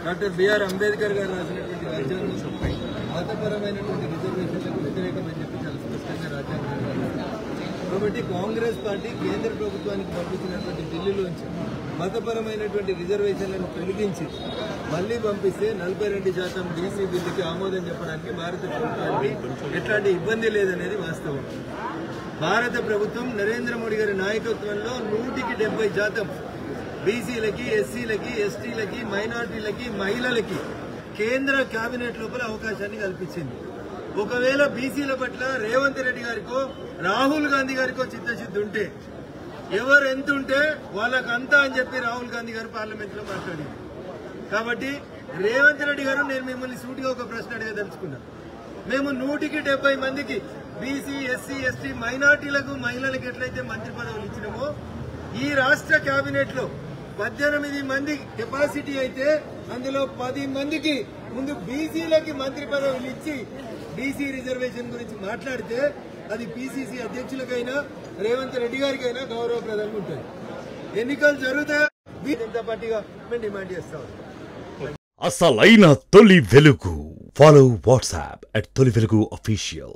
Doctor BR Ambedkar గారు రాసినటువంటి రాజ్యాంగం మతపరమైనటువంటి రిజర్వేషన్లకు వ్యతిరేకమని చెప్పి చాలా స్పష్టంగా రాజ్యాంగం. కాబట్టి కాంగ్రెస్ పార్టీ కేంద్ర ప్రభుత్వానికి పంపించినటువంటి బిల్లులోంచి మతపరమైనటువంటి రిజర్వేషన్లను తొలగించి మళ్లీ పంపిస్తే 42% బీసీ బిల్లుకి ఆమోదం చెప్పడానికి భారత ప్రభుత్వానికి ఎట్లాంటి ఇబ్బంది లేదనేది వాస్తవం. భారత ప్రభుత్వం నరేంద్ర మోడీ గారి నాయకత్వంలో 170% బీసీలకి, ఎస్సీలకి, ఎస్టీలకి, మైనార్టీలకి, మహిళలకి కేంద్ర కేబినెట్ లోపల అవకాశాన్ని కల్పించింది. ఒకవేళ బీసీల పట్ల రేవంత్ రెడ్డి గారికో రాహుల్ గాంధీ గారికో చిత్తశుద్ధి ఉంటే ఎవరు ఎంత ఉంటే వాళ్ళకంతా అని చెప్పి రాహుల్ గాంధీ గారు పార్లమెంట్ లో మాట్లాడింది. కాబట్టి రేవంత్ రెడ్డి గారు నేను మిమ్మల్ని సూటిగా ఒక ప్రశ్న అడగదలుచుకున్నా. మేము 170 మందికి బీసీ, ఎస్సీ, ఎస్టీ, మైనార్టీలకు, మహిళలకు ఎట్లయితే మంత్రి పదవులు ఇచ్చినామో ఈ రాష్ట్ర కేబినెట్ లో 18 మంది కెపాసిటీ అయితే అందులో 10 మందికి ముందు బీసీలకి మంత్రి పదవులు ఇచ్చి బీసీ రిజర్వేషన్ గురించి మాట్లాడితే అది పీసీసీ అధ్యక్షులకైనా రేవంత్ రెడ్డి గారికైనా గౌరవప్రదంగా ఉంటుంది. ఎన్నికలు జరుగుతాయి జనతా పార్టీగా మేము డిమాండ్ చేస్తాం. అసలైన తొలి వెలుగు. ఫాలో వాట్సాప్ @తొలి వెలుగు official.